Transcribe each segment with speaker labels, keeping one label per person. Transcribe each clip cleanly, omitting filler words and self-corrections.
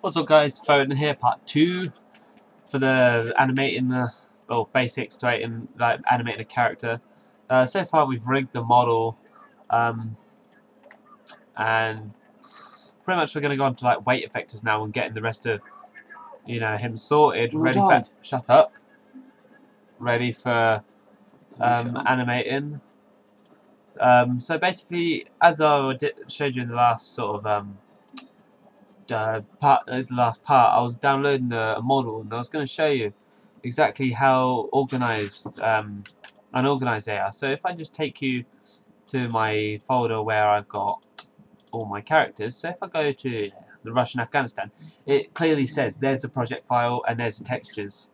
Speaker 1: What's up guys, Phone here, part 2 for the animating, basics to animating a character. So far we've rigged the model, and pretty much we're going to go on to like weight effectors now and getting the rest of, him sorted, ready for, shut up, ready for animating. So basically, as I showed you in the last sort of the last part, I was downloading a model and I was going to show you exactly how unorganized they are. So if I just take you to my folder where I've got all my characters, so if I go to the Russian Afghanistan, it clearly says there's the project file and there's the textures.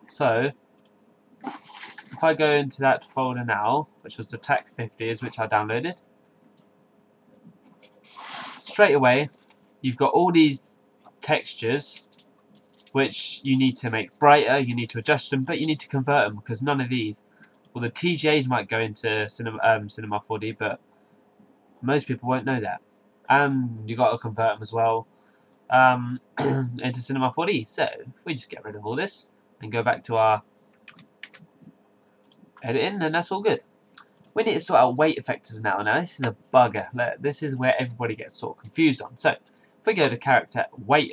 Speaker 1: So if I go into that folder now, which was the TAC 50s, which I downloaded, straight away you've got all these textures which you need to make brighter, you need to adjust them, but you need to convert them because none of these, well, the TGAs might go into Cinema 4D, but most people won't know that, and you got to convert them as well into Cinema 4D. So if we just get rid of all this and go back to our editing, then that's all good. We need to sort out weight effectors now. Now this is a bugger. This is where everybody gets sort of confused on. So if we go to character weight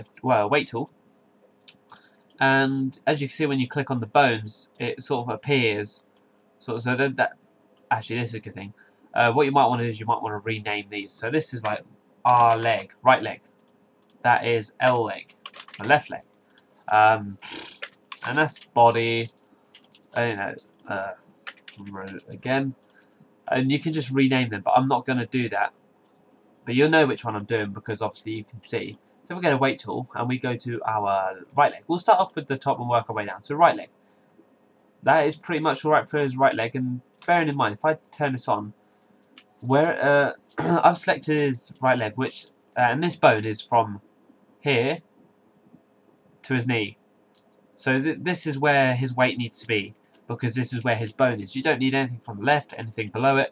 Speaker 1: tool, and as you can see when you click on the bones, it sort of appears. So that actually, this is a good thing. What you might want to do is you might want to rename these. So this is like R leg, right leg. That is L leg, the left leg. And that's body. Again. And you can just rename them, but I'm not going to do that. But you'll know which one I'm doing because obviously you can see. So we go to weight tool and we go to our right leg. We'll start off with the top and work our way down. So right leg. That is pretty much alright for his right leg. And bearing in mind, if I turn this on, where I've selected his right leg, which and this bone is from here to his knee. So this is where his weight needs to be, because this is where his bone is. You don't need anything from the left, anything below it.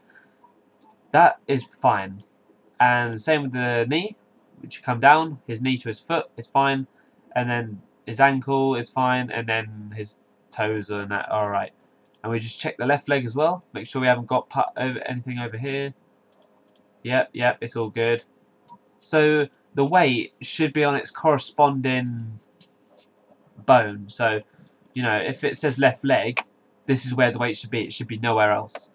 Speaker 1: That is fine. And same with the knee, which you come down, his knee to his foot is fine, and then his ankle is fine, and then his toes and that are alright. And we just check the left leg as well, make sure we haven't got anything over here. Yep, it's all good. So the weight should be on its corresponding bone. So, if it says left leg, this is where the weight should be. It should be nowhere else.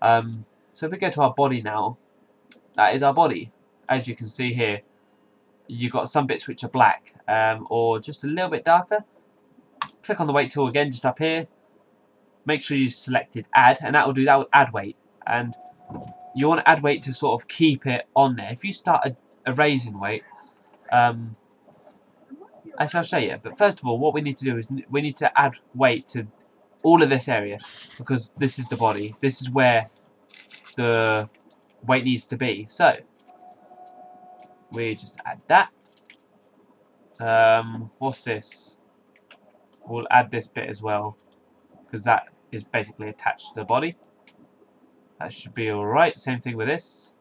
Speaker 1: So if we go to our body now, that is our body. As you can see here, you've got some bits which are black or just a little bit darker. Click on the weight tool again, just up here. Make sure you selected add, and that will add weight. And you want to add weight to sort of keep it on there. If you start erasing weight, actually I'll show you. But first of all, what we need to do is we need to add weight to all of this area, because this is the body. This is where the weight needs to be. So we just add that. What's this? We'll add this bit as well, because that is basically attached to the body. That should be alright. Same thing with this.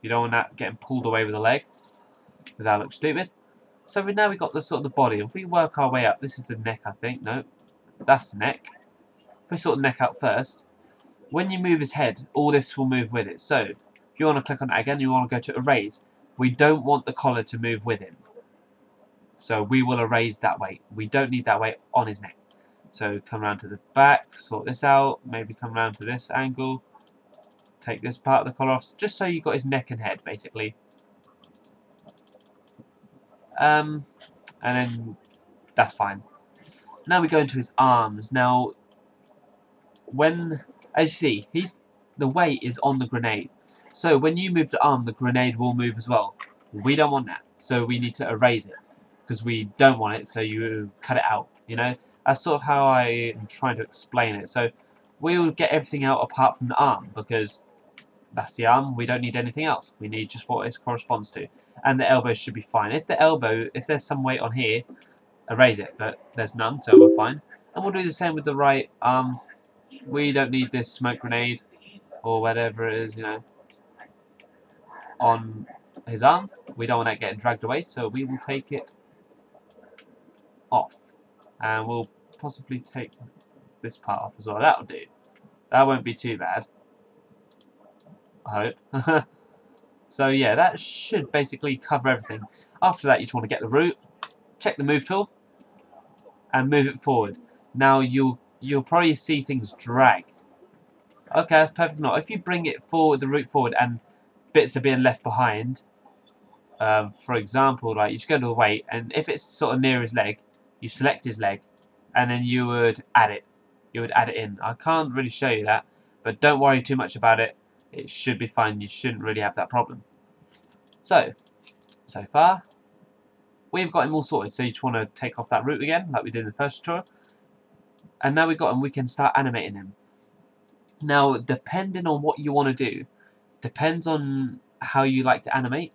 Speaker 1: You don't want that getting pulled away with the leg, because that looks stupid. So now we've got the sort of the body. If we work our way up, this is the neck, I think. No, that's the neck. If we sort the neck out first, when you move his head, all this will move with it. So if you want to click on that again, you want to go to erase. We don't want the collar to move with him, so we will erase that weight. We don't need that weight on his neck. So come around to the back, sort this out, maybe come around to this angle, take this part of the collar off, just so you've got his neck and head, basically. And then that's fine. Now we go into his arms. Now, as you see, the weight is on the grenade. So when you move the arm, the grenade will move as well. We don't want that, so we need to erase it, because we don't want it, so you cut it out, That's sort of how I am trying to explain it. So we'll get everything out apart from the arm, because that's the arm. We don't need anything else. We need just what it corresponds to. And the elbow should be fine. If there's some weight on here, erase it, but there's none, so we're fine. And we'll do the same with the right arm. We don't need this smoke grenade, or whatever it is, on his arm. We don't want that getting dragged away, so we will take it off. And we'll possibly take this part off as well. That'll do. That won't be too bad, I hope. So yeah, that should basically cover everything. After that, you just want to get the root, check the move tool, and move it forward. Now you'll probably see things drag. Okay, that's perfect. Not if you bring it forward, the root forward, and bits are being left behind. For example, like you just go to the weight, and if it's sort of near his leg, you select his leg, and then you would add it. You would add it in. I can't really show you that, but don't worry too much about it. It should be fine. You shouldn't really have that problem. So far, we've got him all sorted. So you just want to take off that root again, like we did in the first tutorial. And now we've got him, we can start animating him. Now, depending on what you want to do, depends on how you like to animate,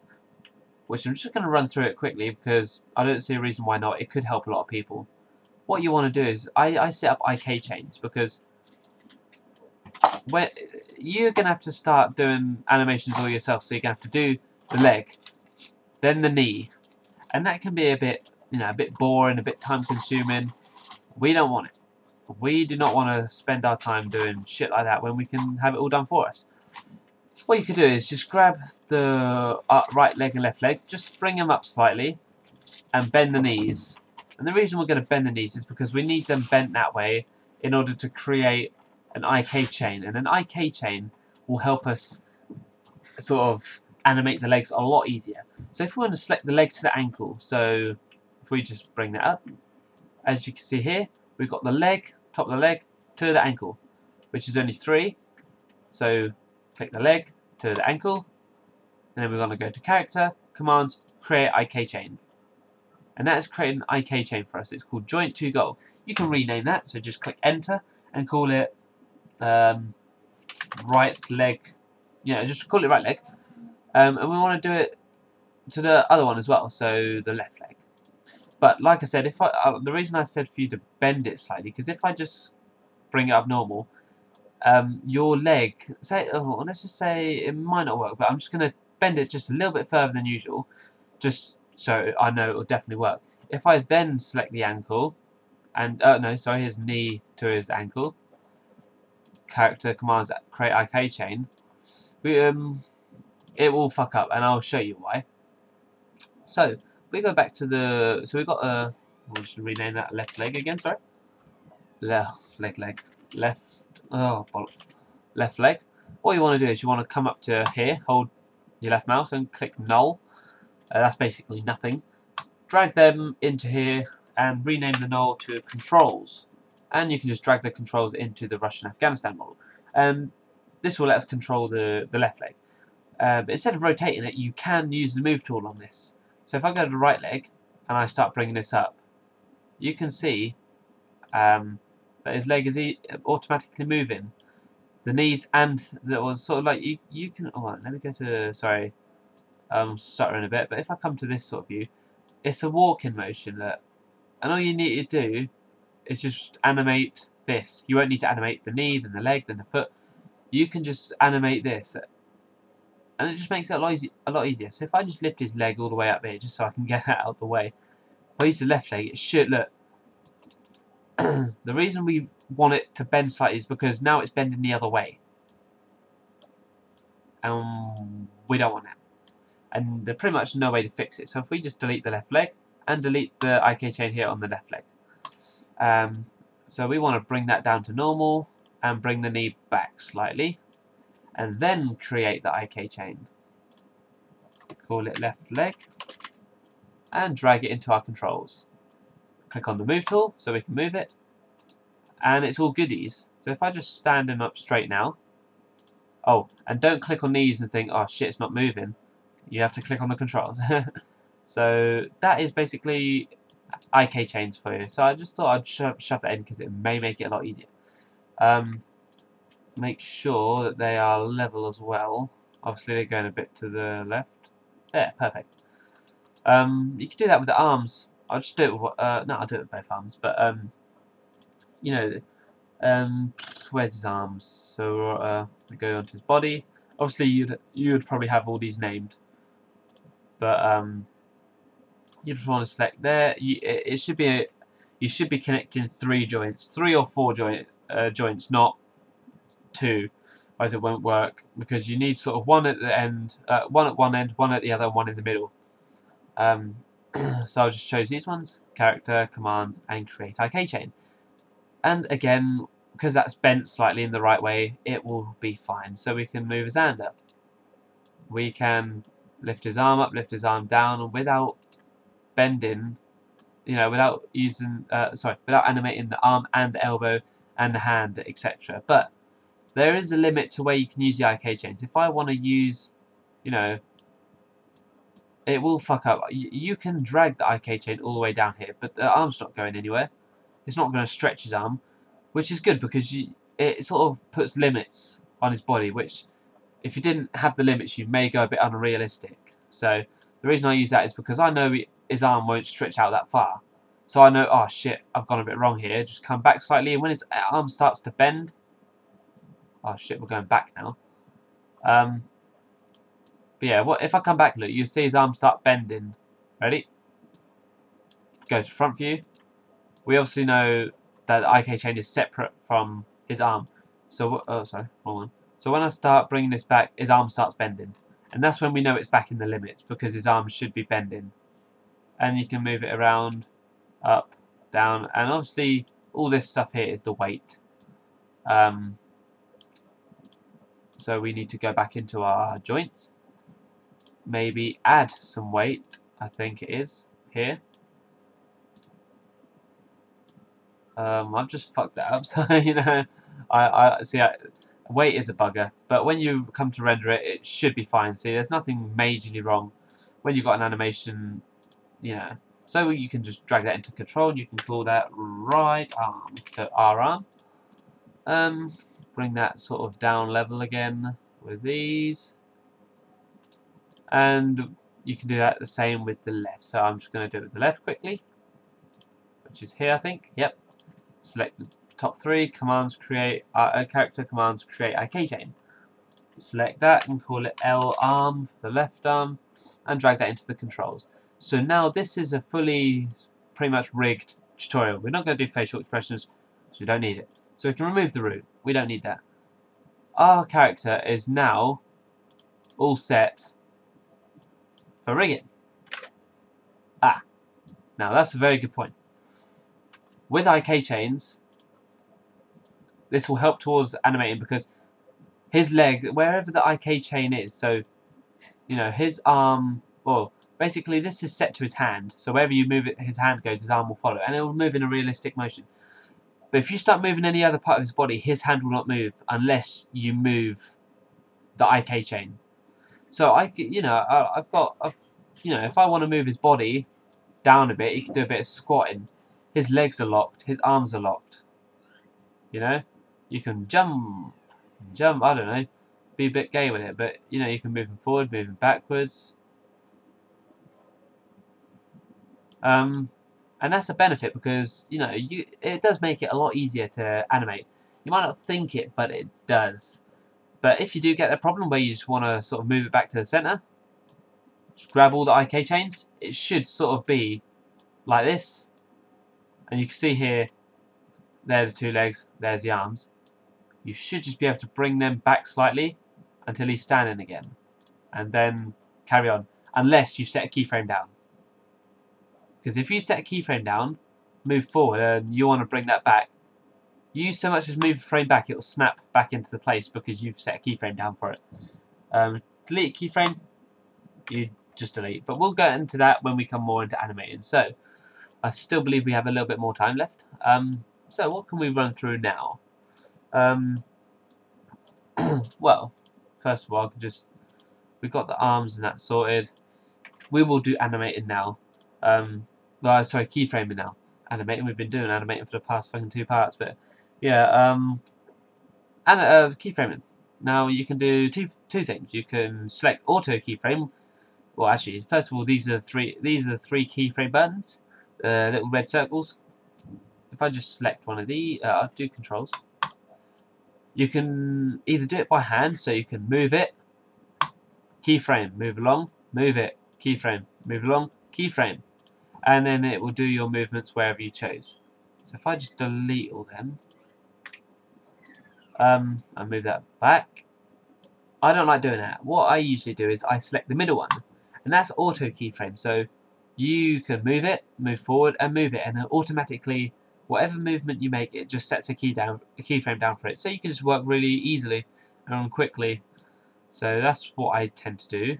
Speaker 1: which I'm just going to run through it quickly because I don't see a reason why not. It could help a lot of people. What you want to do is, I set up IK chains because you're going to have to start doing animations all yourself. So you're going to have to do the leg, then the knee, and that can be a bit, a bit boring, a bit time consuming. We don't want it. We do not want to spend our time doing shit like that when we can have it all done for us. What you could do is just grab the right leg and left leg, just bring them up slightly and bend the knees. And the reason we're going to bend the knees is because we need them bent that way in order to create an IK chain. And an IK chain will help us sort of animate the legs a lot easier. So if we want to select the leg to the ankle, so if we just bring that up, as you can see here, we've got the leg, top of the leg, to the ankle, which is only 3. So click the leg to the ankle, and then we're going to go to character, commands, create IK chain. And that is creating an IK chain for us. It's called joint to goal. You can rename that, so just click enter and call it right leg. Yeah, just call it right leg. And we want to do it to the other one as well, so the left leg. But like I said, if the reason I said for you to bend it slightly, because if I just bring it up normal, your leg, let's just say it might not work, but I'm just going to bend it just a little bit further than usual, just so I know it will definitely work. If I then select the ankle, and no, sorry, his knee to his ankle, character commands create IK chain, it will fuck up, and I'll show you why. So we go back to we've got we'll just rename that left leg again. Sorry, left left leg. What you want to do is you want to come up to here, hold your left mouse and click null. That's basically nothing. Drag them into here and rename the null to controls. And you can just drag the controls into the Russian-Afghanistan model. This will let us control the left leg. But instead of rotating it, you can use the move tool on this. So if I go to the right leg and I start bringing this up, you can see that his leg is automatically moving. The knees and that was sort of like you can. Oh, let me go to. Sorry, I'm stuttering a bit. But if I come to this sort of view, it's a walking motion. Look, and all you need to do is just animate this. You won't need to animate the knee, then the leg, then the foot. You can just animate this, and it just makes it a lot easier. So if I just lift his leg all the way up here, just so I can get it out of the way. If I use the left leg, it should look. The reason we want it to bend slightly is because now it's bending the other way. We don't want that. And there's pretty much no way to fix it. So if we just delete the left leg and delete the IK chain here on the left leg. So we want to bring that down to normal and bring the knee back slightly. And then create the IK chain. Call it left leg. And drag it into our controls. Click on the move tool so we can move it. And it's all goodies. So if I just stand him up straight now. Oh, and don't click on these and think, oh shit, it's not moving. You have to click on the controls. So that is basically IK chains for you. So I just thought I'd shove that in because it may make it a lot easier. Make sure that they are level as well. Obviously they're going a bit to the left. There, perfect. You can do that with the arms. I'll just do it with, no, I'll do it with both arms. But, you know, where's his arms? So we go onto his body. Obviously you'd probably have all these named. but you just want to select there. It should be you should be connecting 3 joints, 3 or 4 joints, not 2, otherwise it won't work, because you need sort of one at the end, one at one end, one at the other, and one in the middle. So I'll just choose these ones: character, commands, and create IK chain. And again, because that's bent slightly in the right way, it will be fine. So we can move his hand up. We can lift his arm up, lift his arm down, without bending, without using, without animating the arm and the elbow and the hand, etc. But there is a limit to where you can use the IK chains. If I want to use, it will fuck up. You can drag the IK chain all the way down here, but the arm's not going anywhere. It's not going to stretch his arm, which is good because it sort of puts limits on his body, which if you didn't have the limits, you may go a bit unrealistic. So the reason I use that is because I know his arm won't stretch out that far. So I know, oh shit, I've gone a bit wrong here. Just come back slightly, and when his arm starts to bend, oh shit, we're going back now. But yeah, if I come back, look, you'll see his arm start bending. Ready? Go to front view. We obviously know that the IK chain is separate from his arm. So, oh sorry, wrong one. So when I start bringing this back, his arm starts bending. And that's when we know it's back in the limits, because his arm should be bending. And you can move it around, up, down, and obviously all this stuff here is the weight. So we need to go back into our joints. Maybe add some weight, I think it is, here. I've just fucked that up, so I see. Weight is a bugger, but when you come to render it, it should be fine. See, there's nothing majorly wrong when you've got an animation, So you can just drag that into control, and you can call that right arm. So R arm. Bring that sort of down level again with these, and you can do that the same with the left. So I'm just going to do it with the left quickly, which is here, I think. Yep. Select the top 3 commands, create character, commands, create IK chain. Select that and call it L arm for the left arm, and drag that into the controls. So now this is a fully, pretty much rigged tutorial. We're not going to do facial expressions, so we don't need it. So we can remove the root. We don't need that. Our character is now all set for rigging. Now that's a very good point. With IK chains, this will help towards animating, because his leg, wherever the IK chain is, so his arm, well, basically this is set to his hand, so wherever you move it, his hand goes, his arm will follow, and it will move in a realistic motion. But if you start moving any other part of his body, his hand will not move unless you move the IK chain. So if I want to move his body down a bit, he can do a bit of squatting. His legs are locked, his arms are locked. You can jump, I don't know, be a bit gay with it, but you can move him forward, move him backwards. And that's a benefit, because it does make it a lot easier to animate. You might not think it, but it does. But if you do get a problem where you just want to sort of move it back to the center, just grab all the IK chains. It should sort of be like this, and you can see here, there's the 2 legs, there's the arms. You should just be able to bring them back slightly until he's standing again, and then carry on, unless you set a keyframe down. Because if you set a keyframe down, move forward, and you want to bring that back, you so much as move the frame back, it will snap back into the place because you've set a keyframe down for it. Delete keyframe, you just delete. But we'll go into that when we come more into animating. So I still believe we have a little bit more time left. So what can we run through now? Well, first of all, we've got the arms and that sorted. We will do animating now. Sorry, keyframing now. Animating, we've been doing animating for the past fucking 2 parts, but yeah, keyframing. Now you can do two things. You can select auto keyframe. Well, actually, first of all, these are 3 keyframe buttons, little red circles. If I just select one of these, I'll do controls. You can either do it by hand, so you can move it, keyframe, move along, move it, keyframe, move along, keyframe, and then it will do your movements wherever you chose. So if I just delete all them, and move that back, I don't like doing that. What I usually do is I select the middle one, and that's auto keyframe. So you can move it, move forward, and move it, and then automatically, whatever movement you make, it just sets a keyframe down for it. So you can just work really easily and quickly. So that's what I tend to do.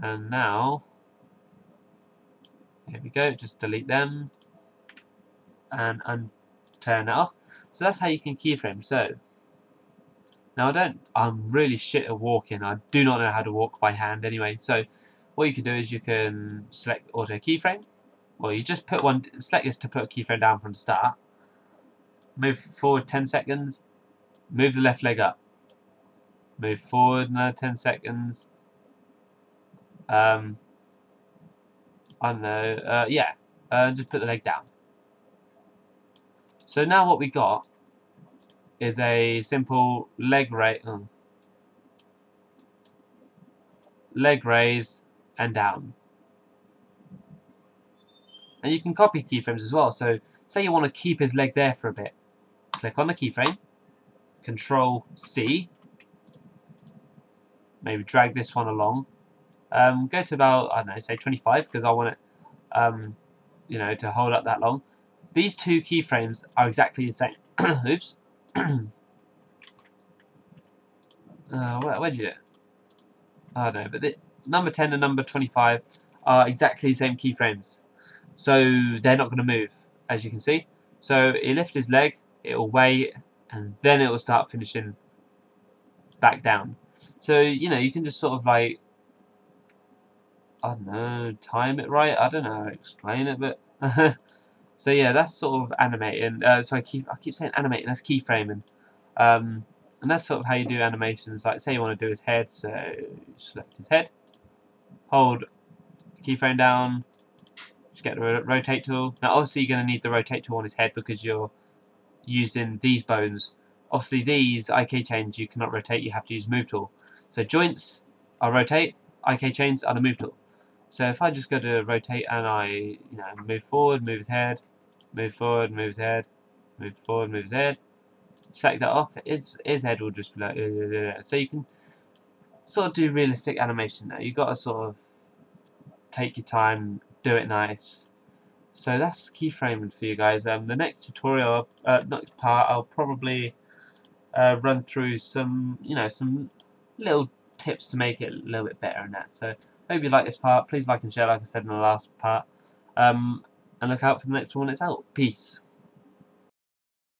Speaker 1: And now, here we go. Just delete them and turn that off. So that's how you can keyframe. So now I'm really shit at walking. I do not know how to walk by hand anyway. So what you can do is you can select auto keyframe. Well, you just put select this to put a keyframe down from the start. Move forward 10 seconds. Move the left leg up. Move forward another 10 seconds. I don't know. Yeah. Just put the leg down. So now what we got is a simple leg raise and down. And you can copy keyframes as well. So say you want to keep his leg there for a bit. Click on the keyframe. Control C. Maybe drag this one along. Go to about, I don't know, say 25 because I want it, you know, to hold up that long. These two keyframes are exactly the same. Oops. Where did you do it? I don't know, but the number 10 and number 25 are exactly the same keyframes. So they're not going to move, as you can see. So he lift his leg, it will wait, and then it will start finishing back down. So, you know, you can just sort of like, I don't know, time it right. I don't know how to explain it, but so yeah, that's sort of animating. So I keep saying animating. That's keyframing, and that's sort of how you do animations. Like, say you want to do his head, so select his head, hold keyframe down, just get the rotate tool. Now, obviously, you're going to need the rotate tool on his head because you're using these bones. Obviously, these IK chains you cannot rotate. You have to use move tool. So joints are rotate, IK chains are the move tool. So if I just go to rotate and I, move forward, move his head, move forward, move his head, move forward, move his head, select that off, his head will just be like, so you can sort of do realistic animation now. You've got to sort of take your time, do it nice. So that's keyframing for you guys. The next tutorial, next part, I'll probably run through some, some little tips to make it a little bit better and that. So hope you like this part. Please like and share, like I said in the last part. And look out for the next one when it's out. Peace.